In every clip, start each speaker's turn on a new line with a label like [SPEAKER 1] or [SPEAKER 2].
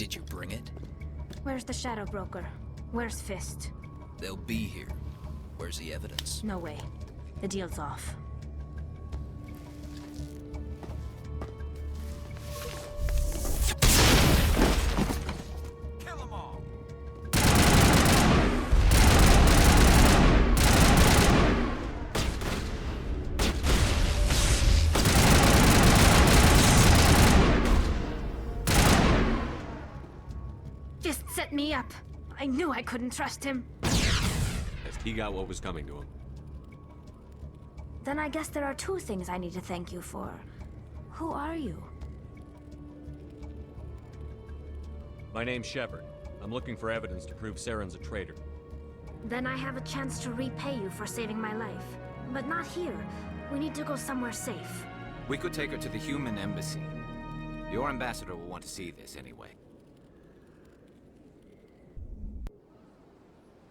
[SPEAKER 1] Did you bring it?
[SPEAKER 2] Where's the Shadow Broker? Where's Fist?
[SPEAKER 1] They'll be here. Where's the evidence?
[SPEAKER 2] No way. The deal's off.
[SPEAKER 3] Kill them all!
[SPEAKER 2] Fist set me up. I knew I couldn't trust him.
[SPEAKER 4] He got what was coming to him.
[SPEAKER 2] Then I guess there are two things I need to thank you for. Who are you?
[SPEAKER 4] My name's Shepard. I'm looking for evidence to prove Saren's a traitor.
[SPEAKER 2] Then I have a chance to repay you for saving my life. But not here. We need to go somewhere safe.
[SPEAKER 5] We could take her to the human embassy. Your ambassador will want to see this anyway.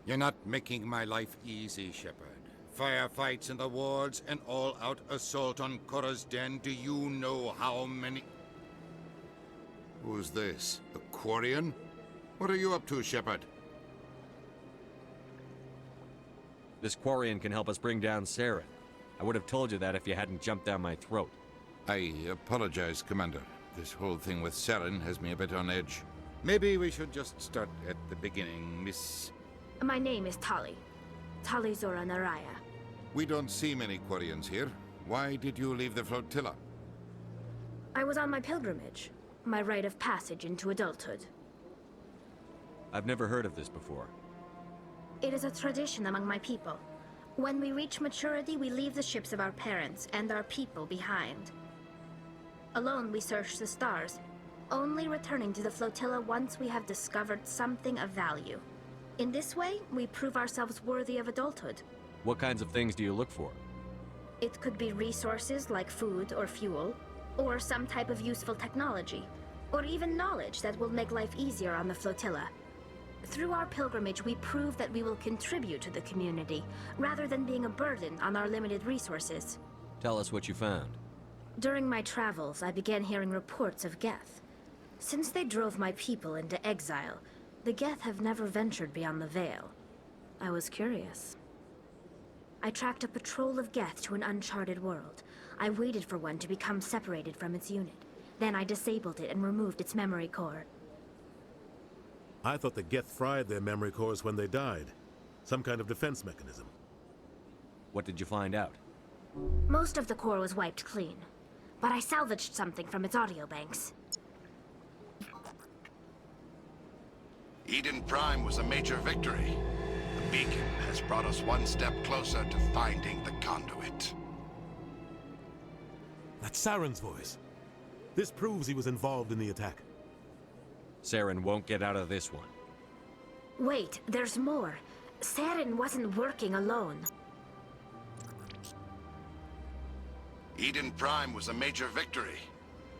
[SPEAKER 6] You're not making my life easy, Shepard. Firefights in the wards, an all-out assault on Korra's den. Do you know how many... Who's this? The Quarian? What are you up to, Shepard?
[SPEAKER 4] This Quarian can help us bring down Saren. I would have told you that if you hadn't jumped down my throat.
[SPEAKER 6] I apologize, Commander. This whole thing with Saren has me a bit on edge. Maybe we should just start at the beginning, Miss...
[SPEAKER 2] My name is Tali. Tali Zora Naraya.
[SPEAKER 6] We don't see many Quarians here. Why did you leave the flotilla?
[SPEAKER 2] I was on my pilgrimage. My rite of passage into adulthood.
[SPEAKER 4] I've never heard of this before.
[SPEAKER 2] It is a tradition among my people. When we reach maturity, we leave the ships of our parents and our people behind. Alone, we search the stars, only returning to the flotilla once we have discovered something of value. In this way, we prove ourselves worthy of adulthood.
[SPEAKER 4] What kinds of things do you look for?
[SPEAKER 2] It could be resources like food or fuel, or some type of useful technology, or even knowledge that will make life easier on the flotilla. Through our pilgrimage, we prove that we will contribute to the community, rather than being a burden on our limited resources.
[SPEAKER 4] Tell us what you found.
[SPEAKER 2] During my travels, I began hearing reports of Geth. Since they drove my people into exile, the Geth have never ventured beyond the Veil. I was curious. I tracked a patrol of Geth to an uncharted world. I waited for one to become separated from its unit. Then I disabled it and removed its memory core.
[SPEAKER 7] I thought the Geth fried their memory cores when they died. Some kind of defense mechanism.
[SPEAKER 4] What did you find out?
[SPEAKER 2] Most of the core was wiped clean, but I salvaged something from its audio banks.
[SPEAKER 8] Eden Prime was a major victory. The beacon has brought us one step closer to finding the conduit.
[SPEAKER 7] That's Saren's voice. This proves he was involved in the attack.
[SPEAKER 4] Saren won't get out of this one.
[SPEAKER 2] Wait, there's more. Saren wasn't working alone.
[SPEAKER 8] Eden Prime was a major victory.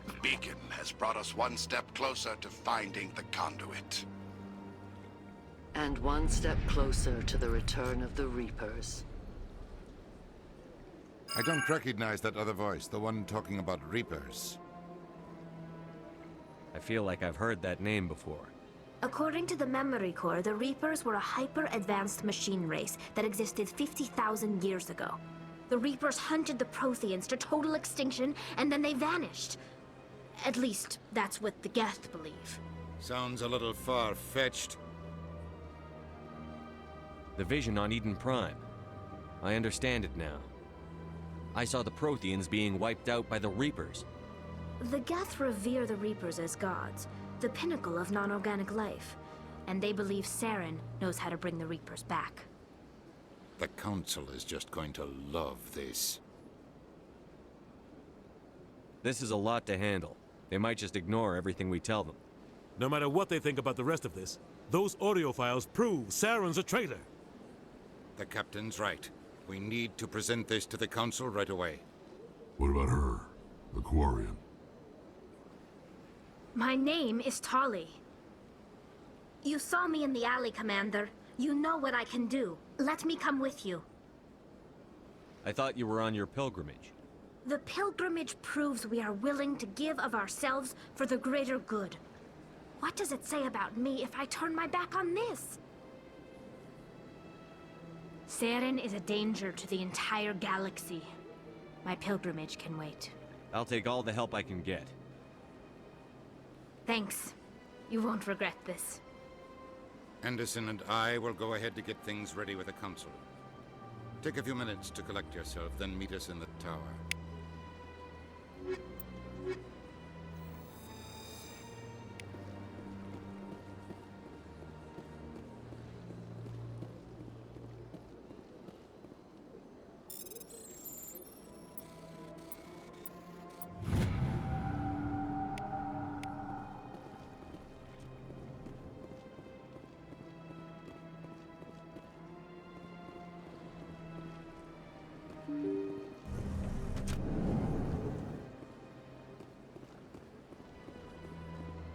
[SPEAKER 8] The beacon has brought us one step closer to finding the conduit.
[SPEAKER 9] And one step closer to the return of the Reapers.
[SPEAKER 6] I don't recognize that other voice, the one talking about Reapers.
[SPEAKER 4] I feel like I've heard that name before.
[SPEAKER 2] According to the memory core, the Reapers were a hyper-advanced machine race that existed 50,000 years ago. The Reapers hunted the Protheans to total extinction, and then they vanished. At least, that's what the Geth believe.
[SPEAKER 6] Sounds a little far-fetched.
[SPEAKER 4] The vision on Eden Prime. I understand it now. I saw the Protheans being wiped out by the Reapers.
[SPEAKER 2] The Geth revere the Reapers as gods, the pinnacle of non-organic life, and they believe Saren knows how to bring the Reapers back.
[SPEAKER 6] The Council is just going to love this.
[SPEAKER 4] This is a lot to handle. They might just ignore everything we tell them.
[SPEAKER 7] No matter what they think about the rest of this, those audio files prove Saren's a traitor.
[SPEAKER 6] The Captain's right. We need to present this to the Council right away.
[SPEAKER 10] What about her? The Quarian?
[SPEAKER 2] My name is Tali. You saw me in the alley, Commander. You know what I can do. Let me come with you.
[SPEAKER 4] I thought you were on your pilgrimage.
[SPEAKER 2] The pilgrimage proves we are willing to give of ourselves for the greater good. What does it say about me if I turn my back on this? Saren is a danger to the entire galaxy. My pilgrimage can wait.
[SPEAKER 4] I'll take all the help I can get.
[SPEAKER 2] Thanks. You won't regret this.
[SPEAKER 6] Anderson and I will go ahead to get things ready with the council. Take a few minutes to collect yourself, then meet us in the tower.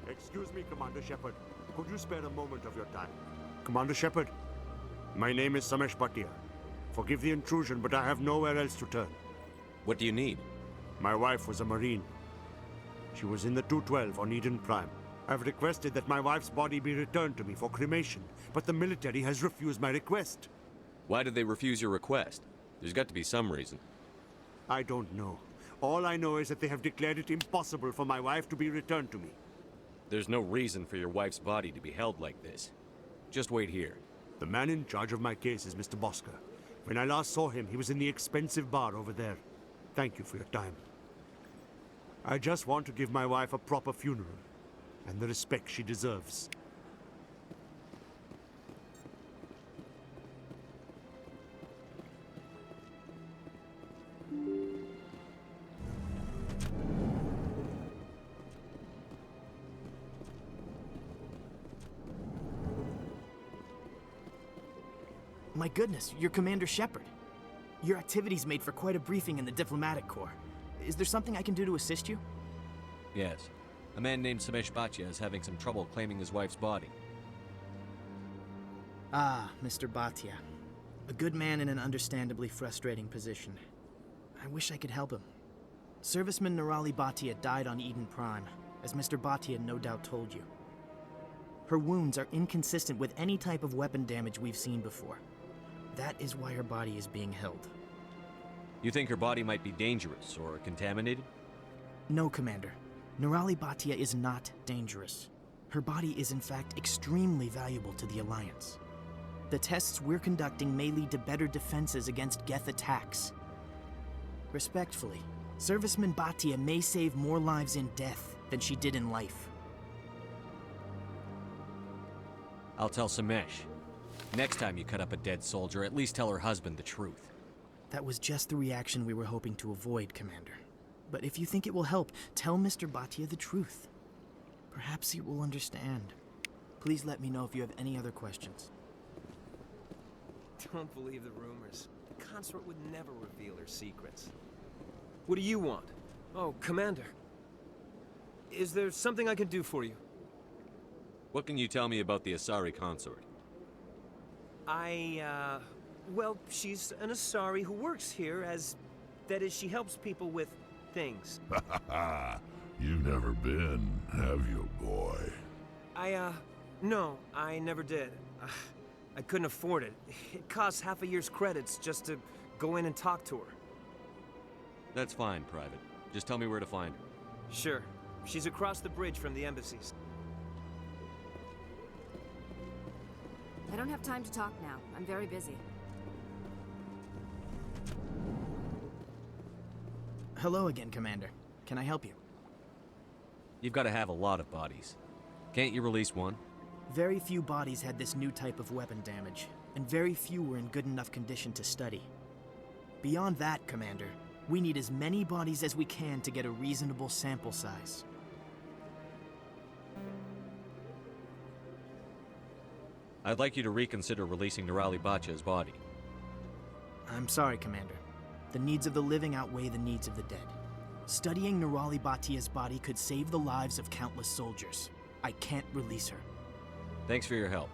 [SPEAKER 11] Excuse me, Commander Shepard. Could you spare a moment of your time? Commander Shepard, my name is Samesh Bhatia. Forgive the intrusion, but I have nowhere else to turn.
[SPEAKER 4] What do you need?
[SPEAKER 11] My wife was a Marine. She was in the 212 on Eden Prime. I've requested that my wife's body be returned to me for cremation, but the military has refused my request.
[SPEAKER 4] Why did they refuse your request? There's got to be some reason.
[SPEAKER 11] I don't know. All I know is that they have declared it impossible for my wife to be returned to me.
[SPEAKER 4] There's no reason for your wife's body to be held like this. Just wait here.
[SPEAKER 11] The man in charge of my case is Mr. Bosca. When I last saw him, he was in the expensive bar over there. Thank you for your time. I just want to give my wife a proper funeral, and the respect she deserves.
[SPEAKER 12] My goodness, you're Commander Shepard. Your activities made for quite a briefing in the Diplomatic Corps. Is there something I can do to assist you?
[SPEAKER 4] Yes. A man named Samesh Bhatia is having some trouble claiming his wife's body.
[SPEAKER 12] Ah, Mr. Bhatia. A good man in an understandably frustrating position. I wish I could help him. Serviceman Nirali Bhatia died on Eden Prime, as Mr. Bhatia no doubt told you. Her wounds are inconsistent with any type of weapon damage we've seen before. That is why her body is being held.
[SPEAKER 4] You think her body might be dangerous or contaminated?
[SPEAKER 12] No, Commander. Nirali Bhatia is not dangerous. Her body is in fact extremely valuable to the Alliance. The tests we're conducting may lead to better defenses against Geth attacks. Respectfully, Serviceman Bhatia may save more lives in death than she did in life.
[SPEAKER 4] I'll tell Samesh. Next time you cut up a dead soldier, at least tell her husband the truth.
[SPEAKER 12] That was just the reaction we were hoping to avoid, Commander. But if you think it will help, tell Mr. Bhatia the truth. Perhaps he will understand. Please let me know if you have any other questions.
[SPEAKER 13] Don't believe the rumors. The consort would never reveal her secrets. What do you want? Oh, Commander. Is there something I can do for you?
[SPEAKER 4] What can you tell me about the Asari consort?
[SPEAKER 13] Well, she's an Asari who works here as... That is, she helps people with things.
[SPEAKER 10] You've never been, have you, boy?
[SPEAKER 13] No, I never did. I couldn't afford it. It costs half a year's credits just to go in and talk to her.
[SPEAKER 4] That's fine, Private. Just tell me where to find her.
[SPEAKER 13] Sure. She's across the bridge from the embassies.
[SPEAKER 14] I don't have time to talk now. I'm very busy.
[SPEAKER 12] Hello again, Commander. Can I help you?
[SPEAKER 4] You've got to have a lot of bodies. Can't you release one?
[SPEAKER 12] Very few bodies had this new type of weapon damage, and very few were in good enough condition to study. Beyond that, Commander, we need as many bodies as we can to get a reasonable sample size.
[SPEAKER 4] I'd like you to reconsider releasing Nirali Bhatia's body.
[SPEAKER 12] I'm sorry, Commander. The needs of the living outweigh the needs of the dead. Studying Nirali Bhatia's body could save the lives of countless soldiers. I can't release her.
[SPEAKER 4] Thanks for your help.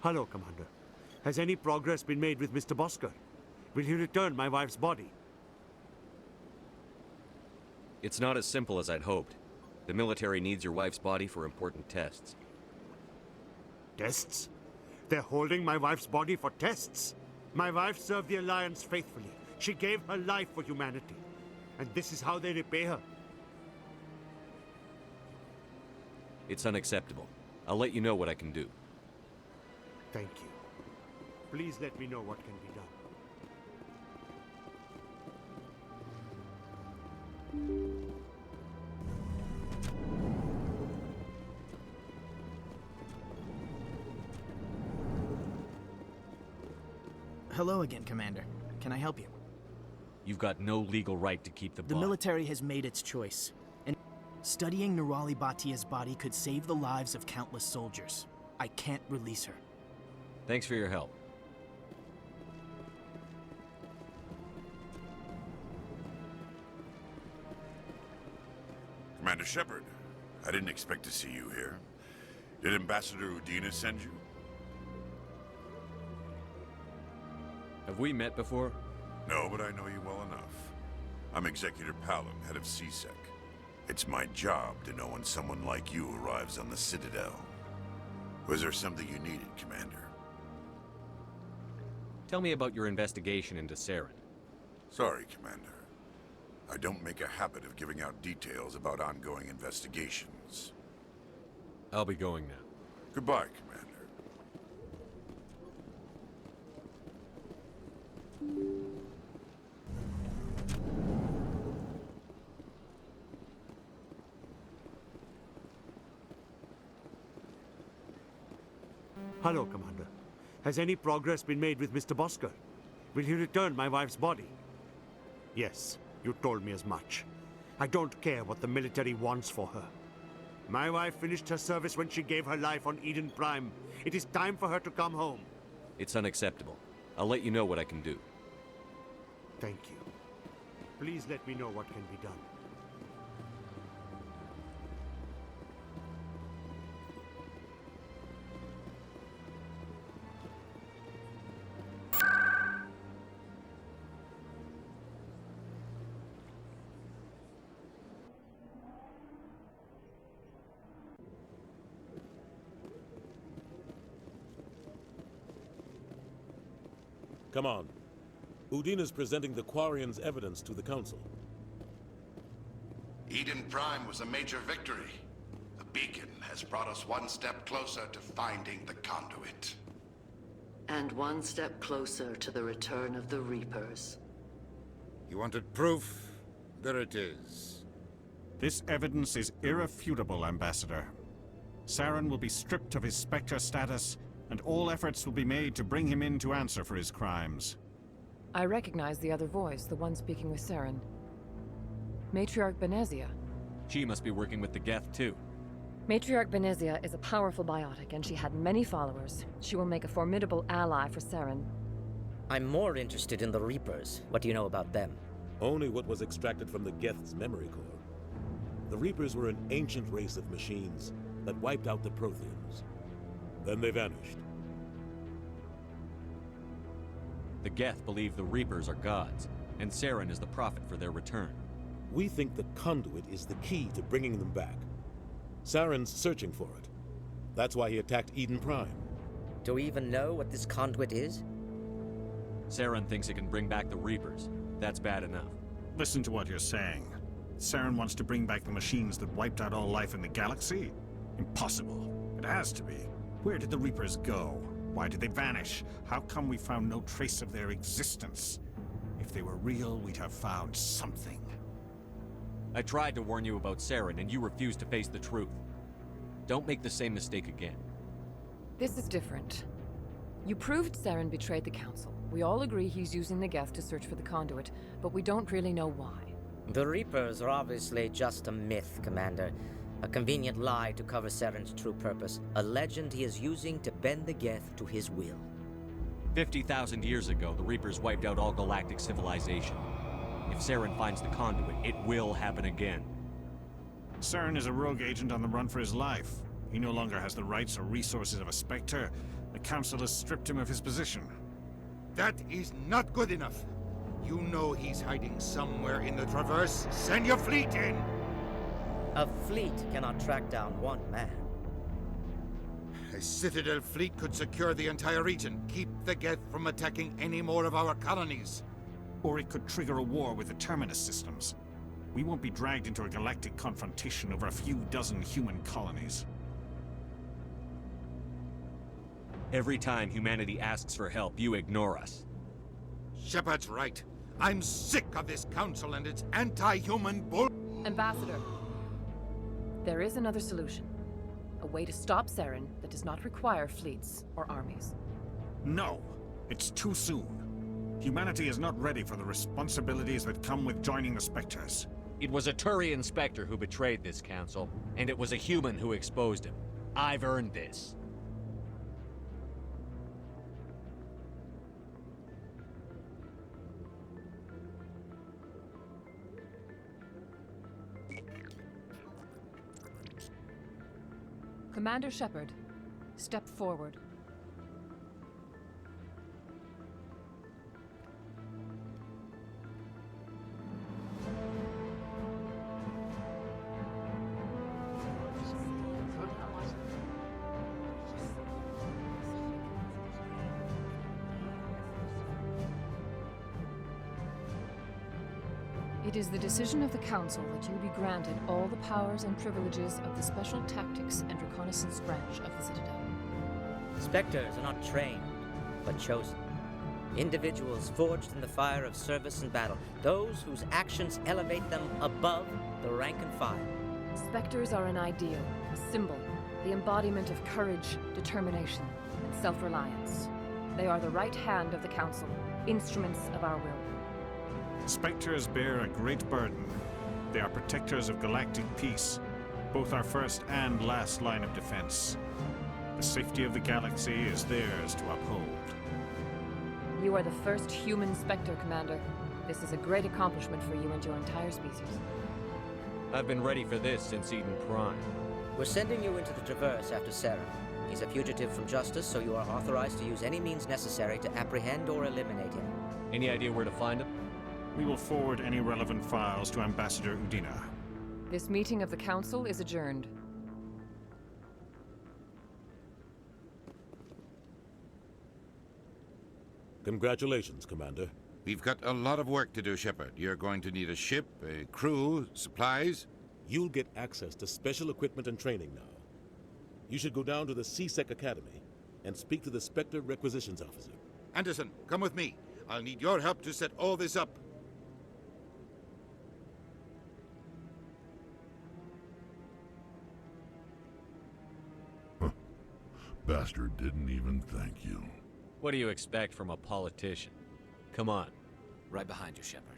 [SPEAKER 11] Hello, Commander. Has any progress been made with Mr. Bosker? Will he return my wife's body?
[SPEAKER 4] It's not as simple as I'd hoped. The military needs your wife's body for important tests.
[SPEAKER 11] Tests? They're holding my wife's body for tests? My wife served the Alliance faithfully. She gave her life for humanity. And this is how they repay her.
[SPEAKER 4] It's unacceptable. I'll let you know what I can do.
[SPEAKER 11] Thank you. Please let me know what can be done.
[SPEAKER 12] Hello again, Commander. Can I help you?
[SPEAKER 4] You've got no legal right to keep the
[SPEAKER 12] The
[SPEAKER 4] body.
[SPEAKER 12] military has made its choice. And studying Nerali Batia's body could save the lives of countless soldiers. I can't release her.
[SPEAKER 4] Thanks for your help.
[SPEAKER 10] Commander Shepard, I didn't expect to see you here. Did Ambassador Udina send you?
[SPEAKER 4] Have we met before?
[SPEAKER 10] No, but I know you well enough. I'm Executor Palin, head of CSEC. It's my job to know when someone like you arrives on the Citadel. Was there something you needed, Commander?
[SPEAKER 4] Tell me about your investigation into Saren.
[SPEAKER 10] Sorry, Commander. I don't make a habit of giving out details about ongoing investigations.
[SPEAKER 4] I'll be going now.
[SPEAKER 10] Goodbye, Commander.
[SPEAKER 11] Hello, Commander. Has any progress been made with Mr. Bosker? Will he return my wife's body? Yes, you told me as much. I don't care what the military wants for her. My wife finished her service when she gave her life on Eden Prime. It is time for her to come home.
[SPEAKER 4] It's unacceptable. I'll let you know what I can do.
[SPEAKER 11] Thank you. Please let me know what can be done.
[SPEAKER 7] Come on. Udina's presenting the Quarian's evidence to the Council.
[SPEAKER 8] Eden Prime was a major victory. The beacon has brought us one step closer to finding the conduit.
[SPEAKER 9] And one step closer to the return of the Reapers.
[SPEAKER 6] You wanted proof? There it is.
[SPEAKER 3] This evidence is irrefutable, Ambassador. Saren will be stripped of his Spectre status, and all efforts will be made to bring him in to answer for his crimes.
[SPEAKER 15] I recognize the other voice, the one speaking with Saren. Matriarch Benezia.
[SPEAKER 4] She must be working with the Geth, too.
[SPEAKER 15] Matriarch Benezia is a powerful biotic, and she had many followers. She will make a formidable ally for Saren.
[SPEAKER 16] I'm more interested in the Reapers. What do you know about them?
[SPEAKER 7] Only what was extracted from the Geth's memory core. The Reapers were an ancient race of machines that wiped out the Protheans. Then they vanished.
[SPEAKER 4] The Geth believe the Reapers are gods, and Saren is the prophet for their return.
[SPEAKER 7] We think the conduit is the key to bringing them back. Saren's searching for it. That's why he attacked Eden Prime.
[SPEAKER 16] Do we even know what this conduit is?
[SPEAKER 4] Saren thinks it can bring back the Reapers. That's bad enough.
[SPEAKER 3] Listen to what you're saying. Saren wants to bring back the machines that wiped out all life in the galaxy? Impossible. It has to be. Where did the Reapers go? Why did they vanish? How come we found no trace of their existence? If they were real, we'd have found something.
[SPEAKER 4] I tried to warn you about Saren, and you refused to face the truth. Don't make the same mistake again.
[SPEAKER 15] This is different. You proved Saren betrayed the Council. We all agree he's using the Geth to search for the conduit, but we don't really know why.
[SPEAKER 16] The Reapers are obviously just a myth, Commander. A convenient lie to cover Saren's true purpose. A legend he is using to bend the Geth to his will.
[SPEAKER 4] 50,000 years ago, the Reapers wiped out all galactic civilization. If Saren finds the conduit, it will happen again.
[SPEAKER 3] Saren is a rogue agent on the run for his life. He no longer has the rights or resources of a Spectre, The Council has stripped him of his position.
[SPEAKER 6] That is not good enough. You know he's hiding somewhere in the Traverse. Send your fleet in!
[SPEAKER 16] A fleet cannot track down one man.
[SPEAKER 6] A Citadel fleet could secure the entire region, keep the Geth from attacking any more of our colonies.
[SPEAKER 3] Or it could trigger a war with the Terminus systems. We won't be dragged into a galactic confrontation over a few dozen human colonies.
[SPEAKER 4] Every time humanity asks for help, you ignore us.
[SPEAKER 6] Shepard's right. I'm sick of this council and its anti-human bull—
[SPEAKER 15] Ambassador, there is another solution. A way to stop Saren that does not require fleets or armies.
[SPEAKER 3] No! It's too soon. Humanity is not ready for the responsibilities that come with joining the Spectres.
[SPEAKER 4] It was a Turian Spectre who betrayed this council, and it was a human who exposed him. I've earned this.
[SPEAKER 15] Commander Shepard, step forward. It is the decision of the Council that you be granted all the powers and privileges of the Special Tactics and Reconnaissance branch of the Citadel.
[SPEAKER 16] Spectres are not trained, but chosen. Individuals forged in the fire of service and battle. Those whose actions elevate them above the rank and file.
[SPEAKER 15] Spectres are an ideal, a symbol, the embodiment of courage, determination, and self-reliance. They are the right hand of the Council, instruments of our will.
[SPEAKER 3] Spectres bear a great burden. They are protectors of galactic peace, both our first and last line of defense. The safety of the galaxy is theirs to uphold.
[SPEAKER 15] You are the first human Spectre, Commander. This is a great accomplishment for you and your entire species.
[SPEAKER 4] I've been ready for this since Eden Prime.
[SPEAKER 16] We're sending you into the Traverse after Saren. He's a fugitive from justice, so you are authorized to use any means necessary to apprehend or eliminate him.
[SPEAKER 4] Any idea where to find him?
[SPEAKER 3] We will forward any relevant files to Ambassador Udina.
[SPEAKER 15] This meeting of the Council is adjourned.
[SPEAKER 7] Congratulations, Commander.
[SPEAKER 6] We've got a lot of work to do, Shepard. You're going to need a ship, a crew, supplies.
[SPEAKER 7] You'll get access to special equipment and training now. You should go down to the CSEC Academy and speak to the Spectre Requisitions Officer.
[SPEAKER 6] Anderson, come with me. I'll need your help to set all this up.
[SPEAKER 10] Bastard didn't even thank you.
[SPEAKER 4] What do you expect from a politician? Come on.
[SPEAKER 5] Right behind you, Shepard.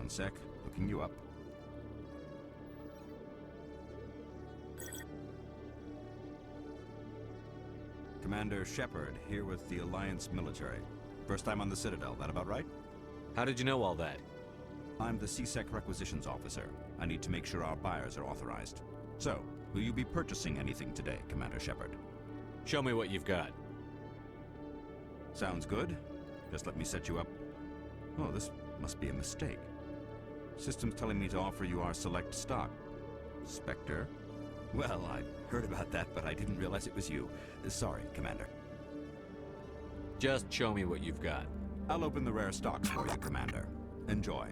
[SPEAKER 17] One sec, looking you up. Commander Shepard, here with the Alliance military. First time on the Citadel, that about right?
[SPEAKER 4] How did you know all that?
[SPEAKER 17] I'm the CSEC Requisitions Officer. I need to make sure our buyers are authorized. So, will you be purchasing anything today, Commander Shepard?
[SPEAKER 4] Show me what you've got.
[SPEAKER 17] Sounds good. Just let me set you up. Oh, this must be a mistake. System's telling me to offer you our select stock. Spectre? Well, I heard about that, but I didn't realize it was you. Sorry, Commander.
[SPEAKER 4] Just show me what you've got.
[SPEAKER 17] I'll open the rare stocks for you, Commander. Enjoy.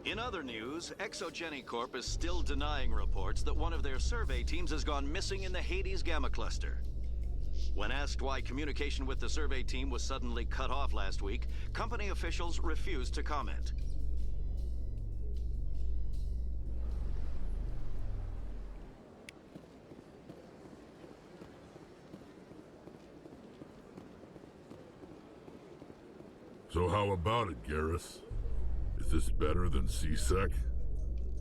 [SPEAKER 18] In other news, Exogeny Corp is still denying reports that one of their survey teams has gone missing in the Hades Gamma Cluster. When asked why communication with the survey team was suddenly cut off last week, company officials refused to comment.
[SPEAKER 19] So how about it, Garrus? Is this better than C-Sec?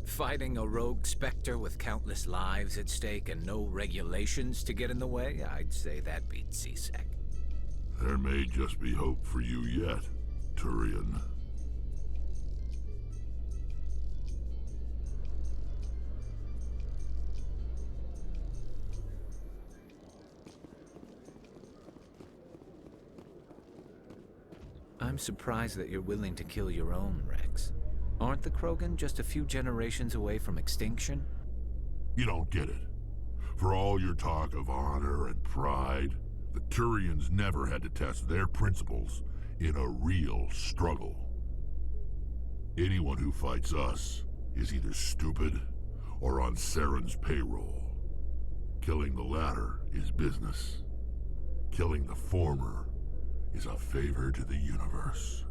[SPEAKER 5] Fighting a rogue Spectre with countless lives at stake and no regulations to get in the way? I'd say that beats C-Sec.
[SPEAKER 19] There may just be hope for you yet, Turian.
[SPEAKER 5] I'm surprised that you're willing to kill your own, Rex. Aren't the Krogan just a few generations away from extinction?
[SPEAKER 19] You don't get it. For all your talk of honor and pride, the Turians never had to test their principles in a real struggle. Anyone who fights us is either stupid or on Saren's payroll. Killing the latter is business. Killing the former is a favor to the universe.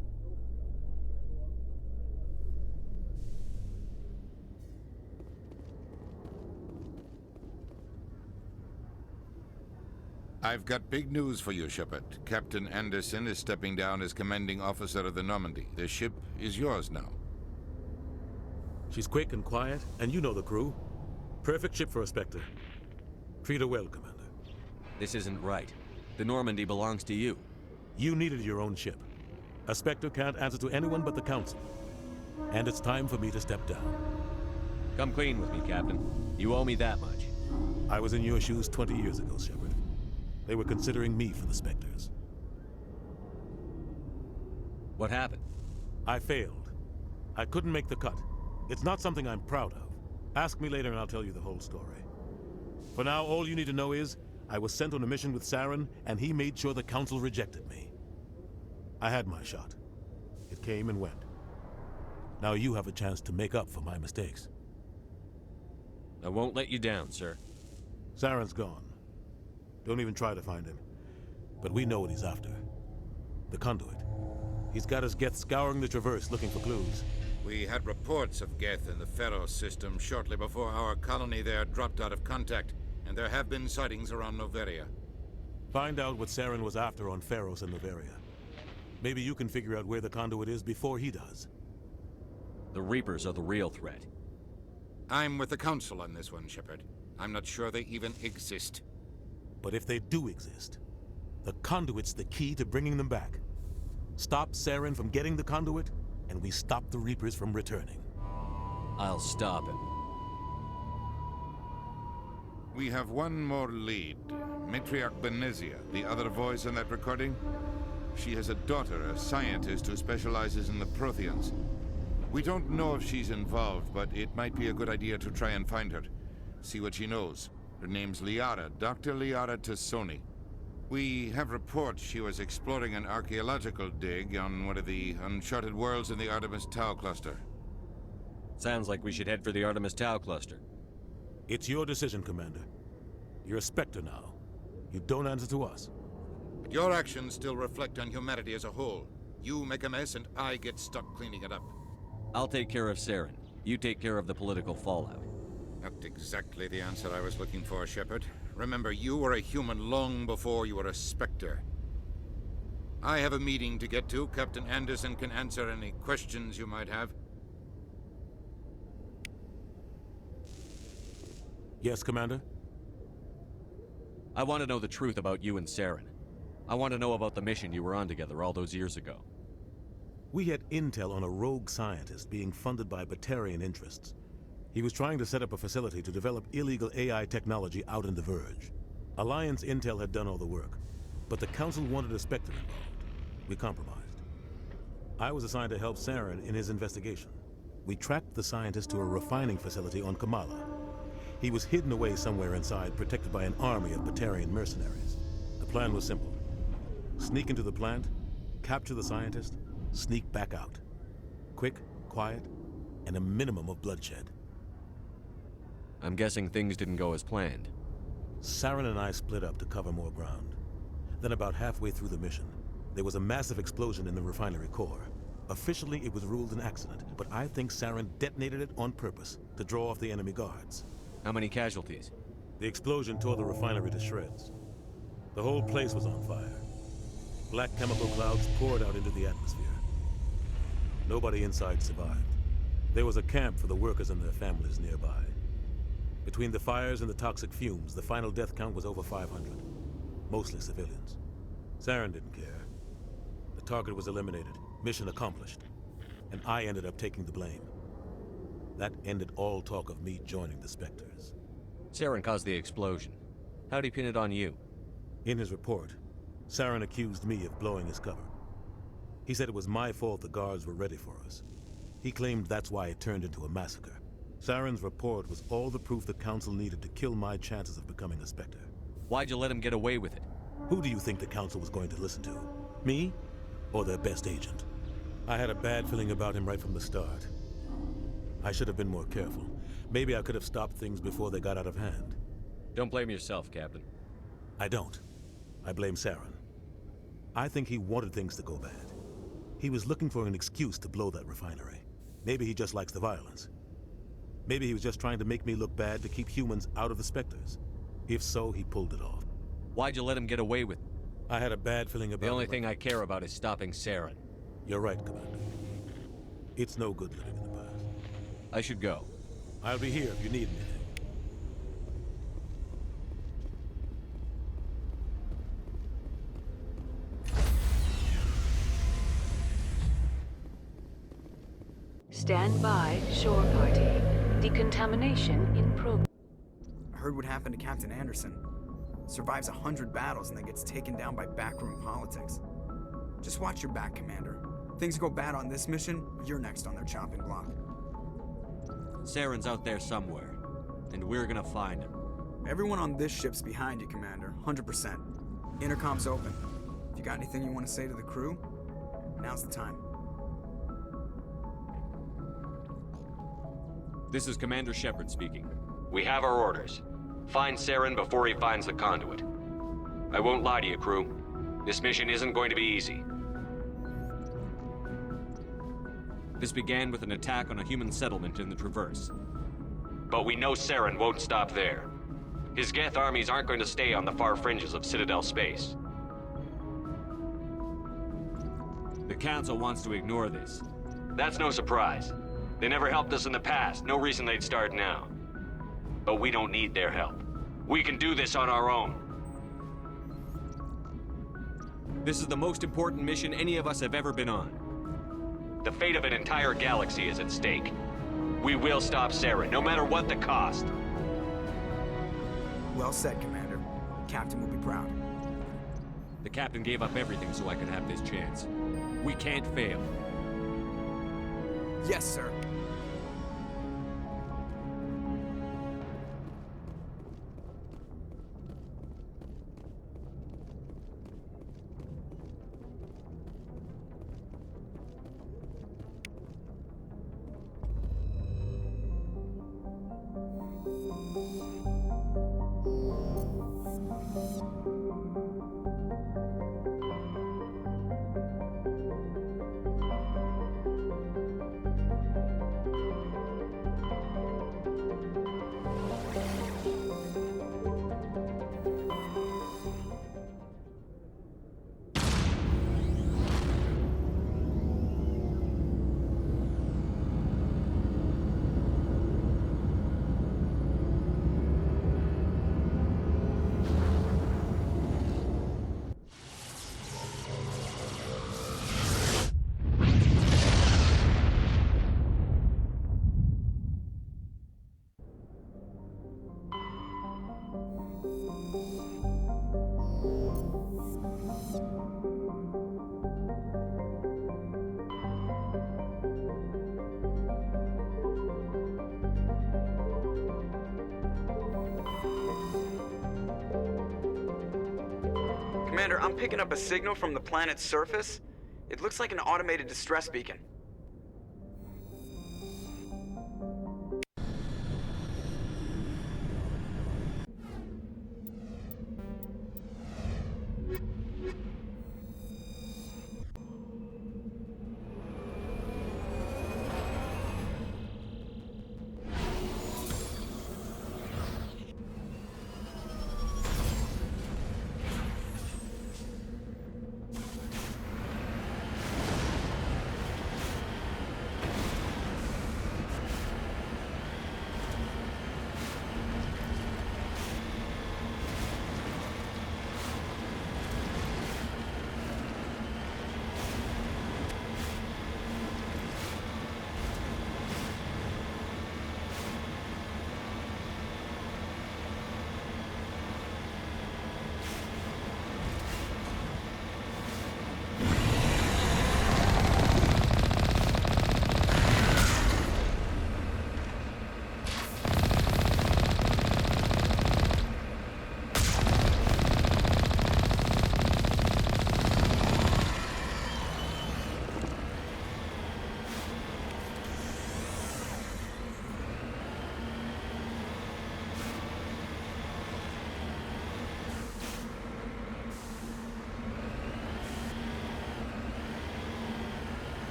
[SPEAKER 6] I've got big news for you, Shepard. Captain Anderson is stepping down as commanding officer of the Normandy. The ship is yours now.
[SPEAKER 7] She's quick and quiet, and you know the crew. Perfect ship for a Spectre. Treat her well, Commander.
[SPEAKER 4] This isn't right. The Normandy belongs to you.
[SPEAKER 7] You needed your own ship. A Spectre can't answer to anyone but the Council. And it's time for me to step down.
[SPEAKER 4] Come clean with me, Captain. You owe me that much.
[SPEAKER 7] I was in your shoes 20 years ago, Shepard. They were considering me for the Spectres.
[SPEAKER 4] What happened?
[SPEAKER 7] I failed. I couldn't make the cut. It's not something I'm proud of. Ask me later and I'll tell you the whole story. For now, all you need to know is, I was sent on a mission with Saren, and he made sure the Council rejected me. I had my shot. It came and went. Now you have a chance to make up for my mistakes.
[SPEAKER 4] I won't let you down, sir.
[SPEAKER 7] Saren's gone. Don't even try to find him. But we know what he's after. The conduit. He's got his Geth scouring the Traverse looking for clues.
[SPEAKER 6] We had reports of Geth in the Pharaoh system shortly before our colony there dropped out of contact, and there have been sightings around Noveria.
[SPEAKER 7] Find out what Saren was after on Pharos and Noveria. Maybe you can figure out where the conduit is before he does.
[SPEAKER 4] The Reapers are the real threat.
[SPEAKER 6] I'm with the Council on this one, Shepard. I'm not sure they even exist.
[SPEAKER 7] But if they do exist, the conduit's the key to bringing them back. Stop Saren from getting the conduit, and we stop the Reapers from returning.
[SPEAKER 4] I'll stop him.
[SPEAKER 6] We have one more lead. Matriarch Benezia, the other voice in that recording. She has a daughter, a scientist who specializes in the Protheans. We don't know if she's involved, but it might be a good idea to try and find her. See what she knows. Her name's Liara, Dr. Liara Tassoni. We have reports she was exploring an archaeological dig on one of the uncharted worlds in the Artemis Tau cluster.
[SPEAKER 4] Sounds like we should head for the Artemis Tau cluster.
[SPEAKER 7] It's your decision, Commander. You're a Spectre now. You don't answer to us.
[SPEAKER 6] But your actions still reflect on humanity as a whole. You make a mess and I get stuck cleaning it up.
[SPEAKER 4] I'll take care of Saren. You take care of the political fallout.
[SPEAKER 6] Not exactly the answer I was looking for, Shepard. Remember, you were a human long before you were a Spectre. I have a meeting to get to. Captain Anderson can answer any questions you might have.
[SPEAKER 7] Yes, Commander?
[SPEAKER 4] I want to know the truth about you and Saren. I want to know about the mission you were on together all those years ago.
[SPEAKER 7] We had intel on a rogue scientist being funded by Batarian interests. He was trying to set up a facility to develop illegal AI technology out in the Verge. Alliance intel had done all the work, but the Council wanted a Spectre involved. We compromised. I was assigned to help Saren in his investigation. We tracked the scientist to a refining facility on Kamala. He was hidden away somewhere inside, protected by an army of Batarian mercenaries. The plan was simple. Sneak into the plant, capture the scientist, sneak back out. Quick, quiet, and a minimum of bloodshed.
[SPEAKER 4] I'm guessing things didn't go as planned.
[SPEAKER 7] Saren and I split up to cover more ground. Then about halfway through the mission, there was a massive explosion in the refinery core. Officially, it was ruled an accident, but I think Saren detonated it on purpose to draw off the enemy guards.
[SPEAKER 4] How many casualties?
[SPEAKER 7] The explosion tore the refinery to shreds. The whole place was on fire. Black chemical clouds poured out into the atmosphere. Nobody inside survived. There was a camp for the workers and their families nearby. Between the fires and the toxic fumes, the final death count was over 500. Mostly civilians. Saren didn't care. The target was eliminated, mission accomplished. And I ended up taking the blame. That ended all talk of me joining the Spectres.
[SPEAKER 4] Saren caused the explosion. How'd he pin it on you?
[SPEAKER 7] In his report, Saren accused me of blowing his cover. He said it was my fault the guards were ready for us. He claimed that's why it turned into a massacre. Saren's report was all the proof the Council needed to kill my chances of becoming a Spectre.
[SPEAKER 4] Why'd you let him get away with it?
[SPEAKER 7] Who do you think the Council was going to listen to? Me? Or their best agent? I had a bad feeling about him right from the start. I should have been more careful. Maybe I could have stopped things before they got out of hand.
[SPEAKER 4] Don't blame yourself, Captain.
[SPEAKER 7] I don't. I blame Saren. I think he wanted things to go bad. He was looking for an excuse to blow that refinery. Maybe he just likes the violence. Maybe he was just trying to make me look bad to keep humans out of the Spectres. If so, he pulled it off.
[SPEAKER 4] Why'd you let him get away with it?
[SPEAKER 7] I had a bad feeling about it.
[SPEAKER 4] The only thing I care about is stopping Saren.
[SPEAKER 7] You're right, Commander. It's no good living in the past.
[SPEAKER 4] I should go.
[SPEAKER 7] I'll be here if you need anything.
[SPEAKER 20] Stand by, shore party. Decontamination in progress.
[SPEAKER 21] I heard what happened to Captain Anderson. Survives 100 battles and then gets taken down by backroom politics. Just watch your back, Commander. Things go bad on this mission, you're next on their chopping block.
[SPEAKER 4] Saren's out there somewhere, and we're gonna find him.
[SPEAKER 21] Everyone on this ship's behind you, Commander. 100%. Intercom's open. If you got anything you want to say to the crew, now's the time.
[SPEAKER 4] This is Commander Shepard speaking. We have our orders. Find Saren before he finds the conduit. I won't lie to you, crew. This mission isn't going to be easy. This began with an attack on a human settlement in the Traverse. But we know Saren won't stop there. His Geth armies aren't going to stay on the far fringes of Citadel space. The Council wants to ignore this. That's no surprise. They never helped us in the past, no reason they'd start now. But we don't need their help. We can do this on our own. This is the most important mission any of us have ever been on. The fate of an entire galaxy is at stake. We will stop Saren, no matter what the cost.
[SPEAKER 21] Well said, Commander. Captain will be proud.
[SPEAKER 4] The Captain gave up everything so I could have this chance. We can't fail.
[SPEAKER 21] Yes, sir. Commander, I'm picking up a signal from the planet's surface. It looks like an automated distress beacon.